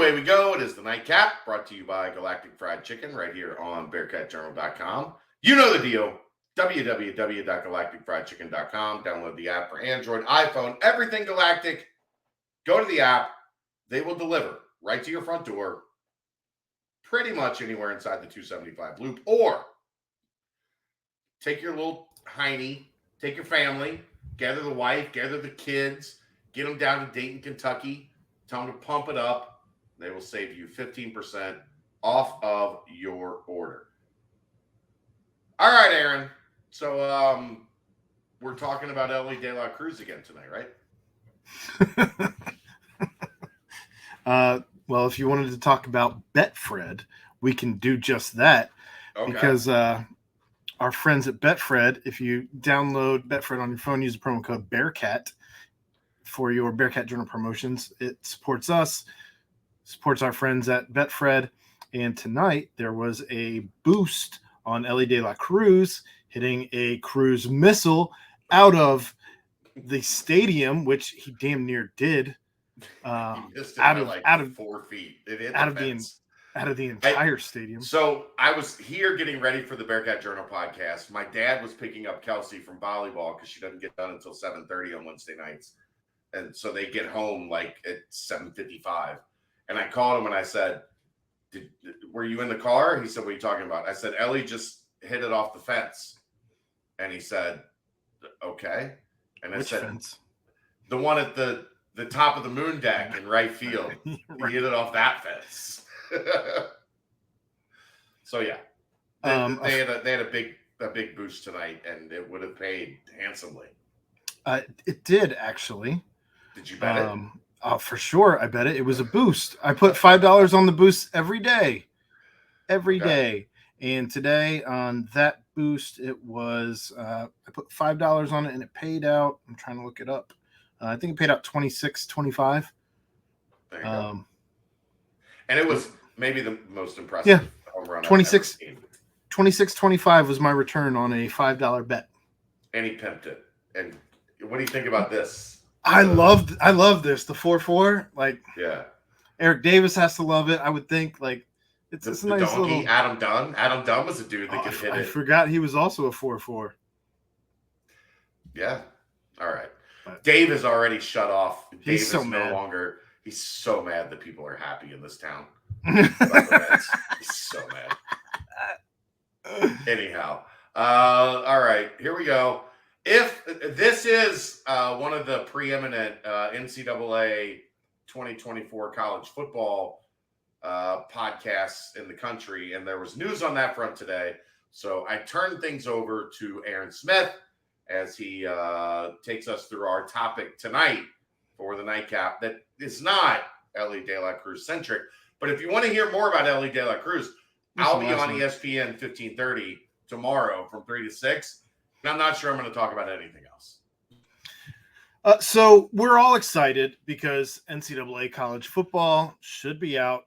away we go. It is the Nightcap, brought to you by Galactic Fried Chicken, right here on BearcatJournal.com. You know the deal. www.galacticfriedchicken.com. Download the app for Android, iPhone, everything Galactic. Go to the app. They will deliver right to your front door, pretty much anywhere inside the 275 loop. Or take your little hiney, take your family, gather the wife, gather the kids, get them down to Dayton, Kentucky. Tell them to pump it up. They will save you 15% off of your order. All right, Aaron. So we're talking about Ellie De La Cruz again tonight, right? Well, if you wanted to talk about Betfred, we can do just that. Okay. Because our friends at Betfred, if you download Betfred on your phone, use the promo code Bearcat for your Bearcat Journal promotions. It supports us, supports our friends at Betfred. And tonight there was a boost on Ellie De La Cruz hitting a cruise missile out of the stadium, which he damn near did. He missed it out of 4 feet. It hit out of the entire stadium. So I was here getting ready for the Bearcat Journal podcast. My dad was picking up Kelsey from volleyball because she doesn't get done until 7:30 on Wednesday nights. And so they get home like at 7:55. And I called him and I said, were you in the car? He said, what are you talking about? I said, Ellie just hit it off the fence. And he said, okay. And I said, fence? The one at the top of the moon deck in right field. Right. He hit it off that fence. So yeah. They had a big boost tonight, and it would have paid handsomely. It did actually. Did you bet it? Oh, for sure. I bet it. It was a boost. I put $5 on the boost every day. Every day. And today on that boost, it was, I put $5 on it and it paid out. I'm trying to look it up. I think it paid out $26.25. There you go. And it was maybe the most impressive home run. $26.25 was my return on a $5 bet. And he pimped it. And what do you think about this? I love this. The 4-4, Eric Davis has to love it. I would think it's a nice donkey, little. Adam Dunn was a dude that could hit it. I forgot he was also a 4-4. Yeah. All right. But Dave is already shut off. He's so mad. He's so mad that people are happy in this town. He's so mad. Anyhow. All right. Here we go. If this is one of the preeminent NCAA 2024 college football podcasts in the country, and there was news on that front today, so I turned things over to Aaron Smith as he takes us through our topic tonight for the Nightcap that is not Ellie De La Cruz centric. But if you want to hear more about Ellie De La Cruz, I'll be on ESPN 1530 tomorrow from 3 to 6. And I'm not sure I'm going to talk about anything else. So we're all excited because NCAA college football should be out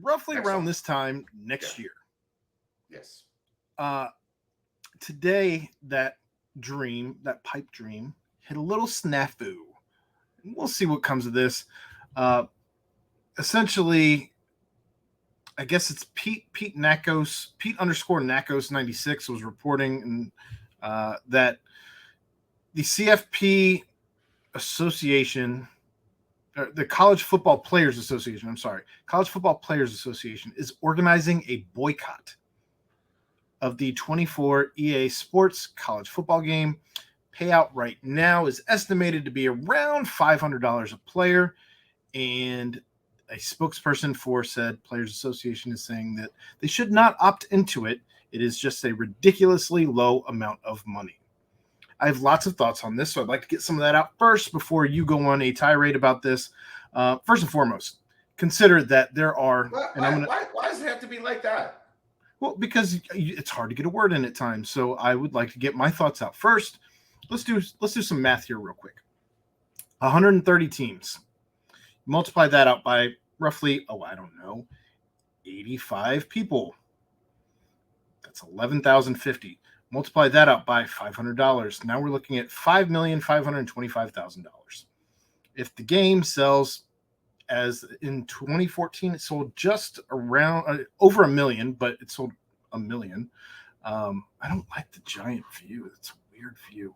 roughly around this time next year. Yes. Today, that pipe dream, hit a little snafu. We'll see what comes of this. Essentially, I guess it's Pete _Nakos 96 was reporting that the CFP Association, the College Football Players Association is organizing a boycott of the 24 EA Sports college football game. Payout right now is estimated to be around $500 a player, and a spokesperson for said Players Association is saying that they should not opt into it. It is just a ridiculously low amount of money. I have lots of thoughts on this, so I'd like to get some of that out first before you go on a tirade about this. First and foremost, consider that there are... Why does it have to be like that? Well, because it's hard to get a word in at times, so I would like to get my thoughts out first. Let's do some math here real quick. 130 teams. Multiply that out by roughly, 85 people. That's 11,050. Multiply that out by $500. Now we're looking at $5,525,000. If the game sells as in 2014, it sold just around over 1 million, but it sold 1 million. I don't like the giant view. It's a weird view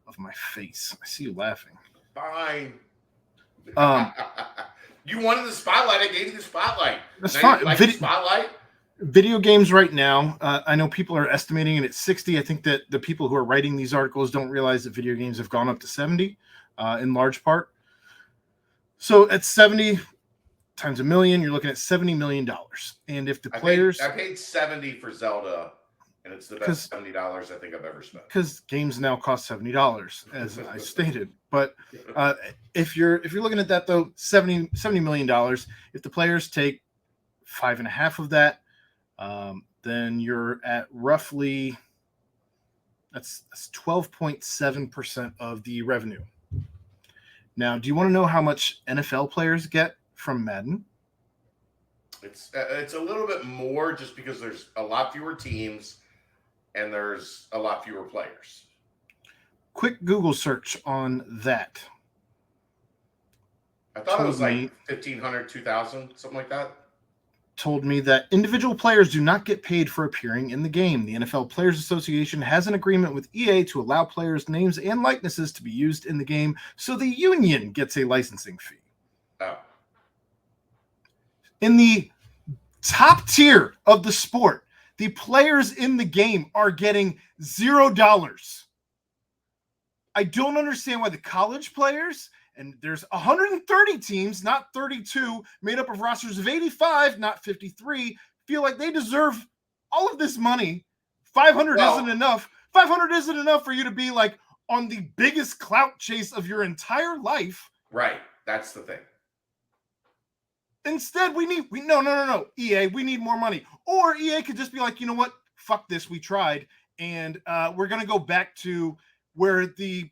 of my face. I see you laughing. Fine. Um, You wanted the spotlight. I gave you the spotlight. That's now fine. You like the spotlight? Video games right now, I know people are estimating it at 60. I think that the people who are writing these articles don't realize that video games have gone up to 70 in large part. So at 70 times 1 million, you're looking at $70 million. And if the players... I paid 70 for Zelda, and it's the best $70 I think I've ever spent. Because games now cost $70, as I stated. But if you're looking at that, though, $70 million, if the players take 5.5 of that, then you're at roughly that's 12.7% of the revenue. Now, do you want to know how much NFL players get from Madden? It's a little bit more just because there's a lot fewer teams and there's a lot fewer players. Quick Google search on that. I thought it was like 1,500, 2,000, something like that. Told me that individual players do not get paid for appearing in the game. The NFL Players Association has an agreement with EA to allow players' names and likenesses to be used in the game, so the union gets a licensing fee. Oh. In the top tier of the sport, the players in the game are getting $0. I don't understand why the college players... And there's 130 teams, not 32, made up of rosters of 85, not 53, feel like they deserve all of this money. 500 isn't enough. 500 isn't enough for you to be like on the biggest clout chase of your entire life. Right. That's the thing. Instead, no. EA, we need more money. Or EA could just be like, you know what? Fuck this. We tried. And we're going to go back to where the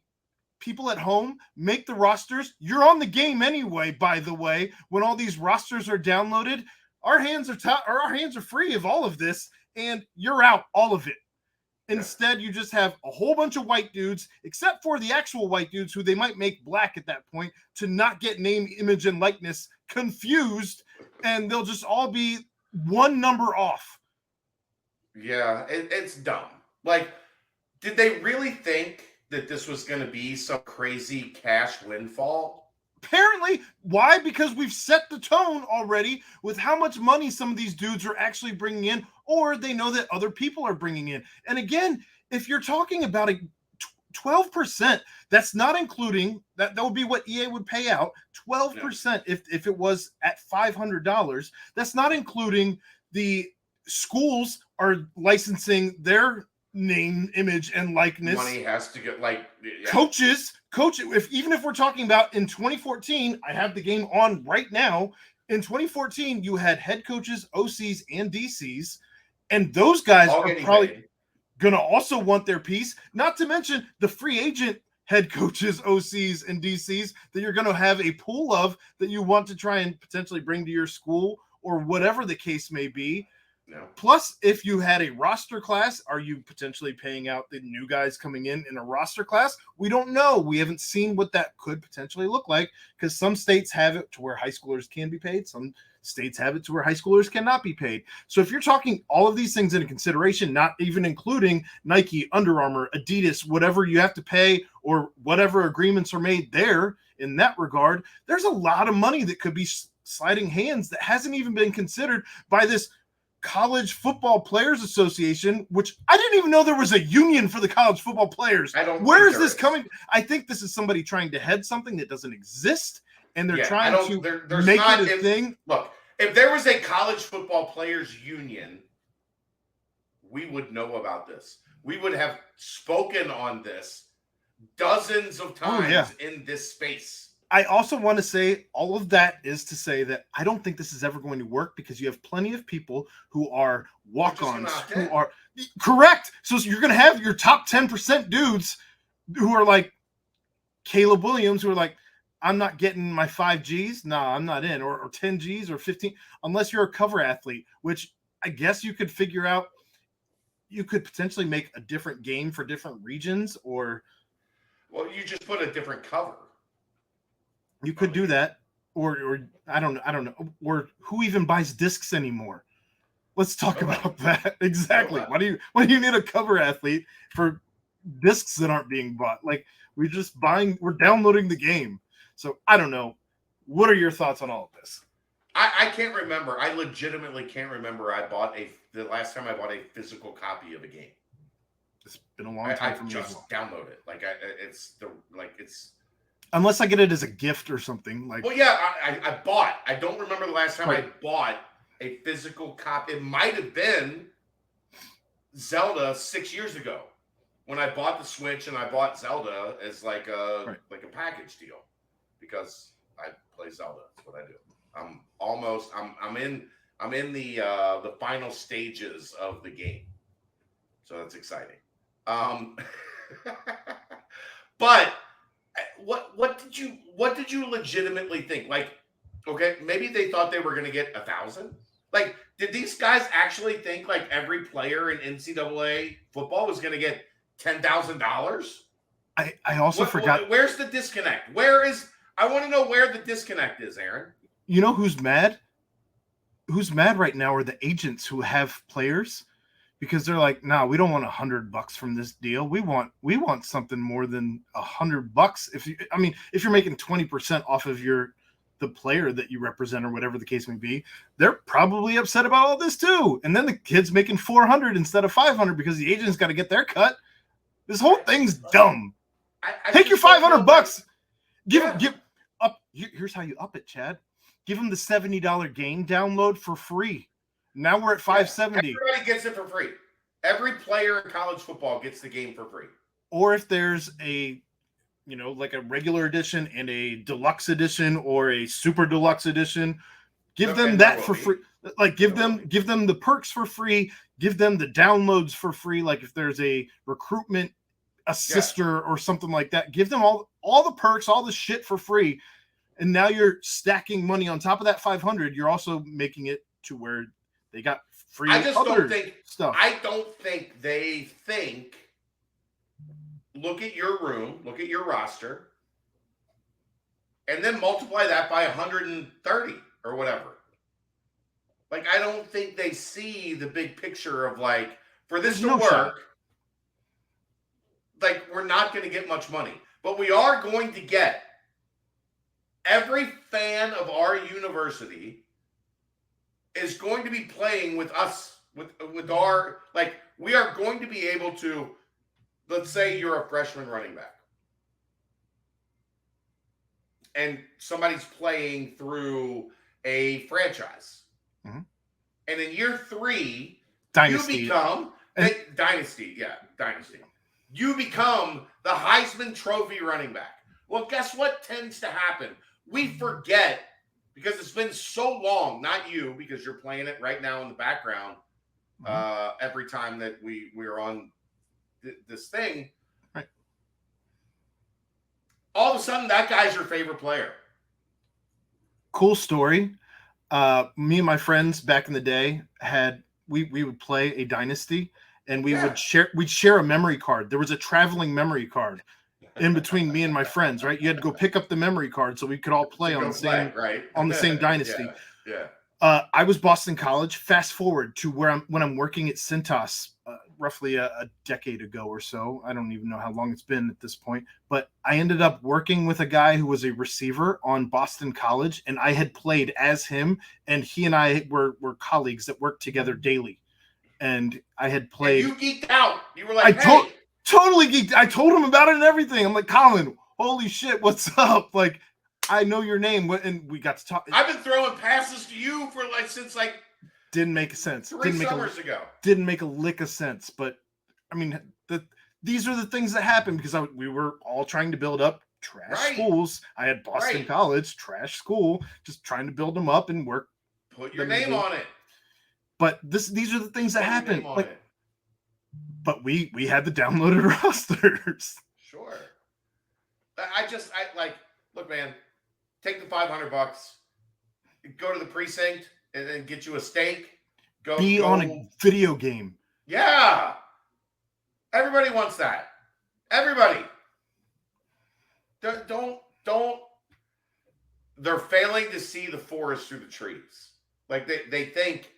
people at home make the rosters. You're on the game anyway, by the way. When all these rosters are downloaded, our hands are free of all of this, and you're out all of it. Instead, you just have a whole bunch of white dudes, except for the actual white dudes who they might make black at that point to not get name, image, and likeness confused, and they'll just all be one number off. Yeah, it's dumb. Like, did they really think that this was going to be some crazy cash windfall? Apparently. Why? Because we've set the tone already with how much money some of these dudes are actually bringing in, or they know that other people are bringing in. And again, if you're talking about a 12%, that's not including that would be what EA would pay out. 12% if it was at $500. That's not including the schools are licensing their name, image, and likeness. Money has to get coaches. Even if we're talking about in 2014, I have the game on right now. In 2014, you had head coaches, OCs, and DCs, and those guys are probably going to also want their piece. Not to mention the free agent head coaches, OCs, and DCs that you're going to have a pool of that you want to try and potentially bring to your school or whatever the case may be. No. Plus, if you had a roster class, are you potentially paying out the new guys coming in a roster class? We don't know. We haven't seen what that could potentially look like because some states have it to where high schoolers can be paid. Some states have it to where high schoolers cannot be paid. So if you're talking all of these things into consideration, not even including Nike, Under Armour, Adidas, whatever you have to pay or whatever agreements are made there in that regard, there's a lot of money that could be sliding hands that hasn't even been considered by this College Football Players Association, which I didn't even know there was a union for the college football players. Where is this coming? I think this is somebody trying to head something that doesn't exist, and they're trying to make it a thing. Look, if there was a college football players union, we would know about this. We would have spoken on this dozens of times in this space. I also want to say all of that is to say that I don't think this is ever going to work because you have plenty of people who are walk-ons who are correct. So you're going to have your top 10% dudes who are like Caleb Williams, who are like, I'm not getting my 5 Gs. No, I'm not in, or 10 Gs or 15, unless you're a cover athlete, which I guess you could figure out. You could potentially make a different game for different regions, or well, you just put a different cover. You could do that. or I don't know, or who even buys discs anymore? Let's talk about that. Exactly. Why do you need a cover athlete for discs that aren't being bought? Like, we're downloading the game. So I don't know. What are your thoughts on all of this? I can't remember. I legitimately can't remember. The last time I bought a physical copy of a game. It's been a long time for me just as well. Download it. It's unless I get it as a gift or something. Like, well, yeah, I bought. I don't remember the last time I bought a physical copy. It might have been Zelda 6 years ago when I bought the Switch and I bought Zelda as like a package deal because I play Zelda. That's what I do. I'm in the final stages of the game, so that's exciting. But what did you legitimately think? Like, okay, maybe they thought they were going to get 1,000. Like, did these guys actually think like every player in NCAA football was going to get $10,000? I also forgot. Where's the disconnect? I want to know where the disconnect is, Aaron. You know who's mad? Who's mad right now are the agents who have players, because they're like, "No, we don't want $100 from this deal. We want something more than $100. If you're making 20% off of the player that you represent or whatever the case may be, they're probably upset about all this too. And then the kid's making 400 instead of 500 because the agent's got to get their cut. This whole thing's dumb. Take your $500. Give up. Here's how you up it, Chad. Give them the $70 game download for free. Now we're at $570. Everybody gets it for free. Every player in college football gets the game for free. Or if there's like a regular edition and a deluxe edition or a super deluxe edition, give them that for free. Like, give them the perks for free. Give them the downloads for free. Like, if there's a recruitment assister or something like that, give them all the perks, all the shit for free. And now you're stacking money on top of that 500. You're also making it to where they got free stuff. I don't think they think, look at your room, look at your roster, and then multiply that by 130 or whatever. Like, I don't think they see the big picture of, like, for this to work, like, we're not going to get much money. But we are going to get every fan of our university is going to be playing with us, with our, like, we are going to be able to, let's say you're a freshman running back and somebody's playing through a franchise. Mm-hmm. And in year 3, Dynasty. You become Dynasty. You become the Heisman Trophy running back. Well, guess what tends to happen? We forget, because it's been so long, not you, because you're playing it right now in the background, every time that we're on this thing. Right. All of a sudden, that guy's your favorite player. Cool story. Me and my friends back in the day we would play a Dynasty, and we'd share a memory card. There was a traveling memory card in between me and my friends, right? You had to go pick up the memory card so we could all play on the same Dynasty. Yeah. I was Boston College. Fast forward to when I'm working at Cintas, roughly a decade ago or so. I don't even know how long it's been at this point, but I ended up working with a guy who was a receiver on Boston College, and I had played as him, and he and I were colleagues that worked together daily. And I had played. And you geeked out. You were like, hey. Totally geeked. I told him about it and everything. I'm like, Colin, holy shit, what's up? Like, I know your name, and we got to talk. I've been throwing passes to you since didn't make sense. 3 summers ago. Didn't make a lick of sense. But I mean, these are the things that happen because we were all trying to build up trash schools. I had Boston College, trash school, just trying to build them up and work. Put your name on it. But these are the things that happen. But we had the downloaded rosters. Sure. Look, man, take the $500, go to the precinct and then get you a steak. Go on a video game. Yeah. Everybody wants that. Everybody. Don't they're failing to see the forest through the trees. Like they think,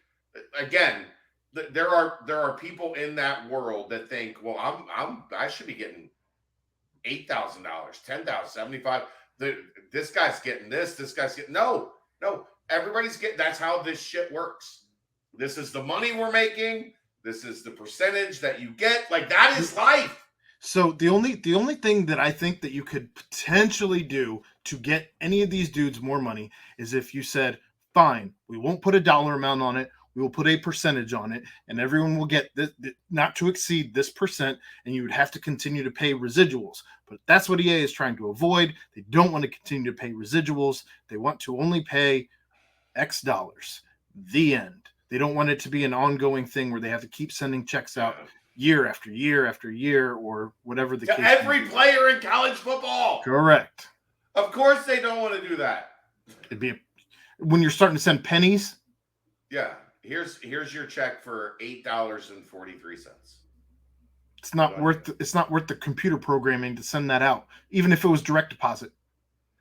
again, there are people in that world that think, well, I should be getting $8,000, $10,000, 75. This guy's getting this guy's getting no. Everybody's getting. That's how this shit works. This is the money we're making. This is the percentage that you get. Like, that is life. So the only thing that I think that you could potentially do to get any of these dudes more money is if you said, fine, we won't put a dollar amount on it. We will put a percentage on it, and everyone will get this, not to exceed this percent, and you would have to continue to pay residuals. But that's what EA is trying to avoid. They don't want to continue to pay residuals. They want to only pay X dollars. The end. They don't want it to be an ongoing thing where they have to keep sending checks out year after year after year, or whatever the case. To every player in college football. Correct. Of course they don't want to do that. It'd be when you're starting to send pennies. Yeah. Here's your check for $8.43. It's not worth the computer programming to send that out, even if it was direct deposit.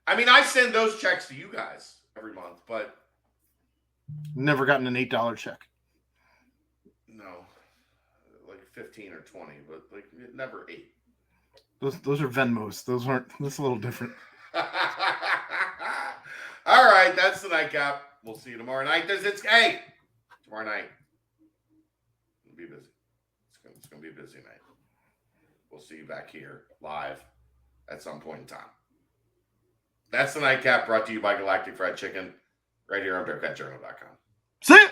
I mean, I send those checks to you guys every month, but never gotten an $8 check. No, like 15 or 20, but like never 8. Those are Venmos. Those aren't. That's a little different. All right, that's the nightcap. We'll see you tomorrow night. Tomorrow night. It'll be busy. It's gonna be a busy night. We'll see you back here live at some point in time. That's the nightcap, brought to you by Galactic Fried Chicken, right here on BearcatJournal.com. See ya!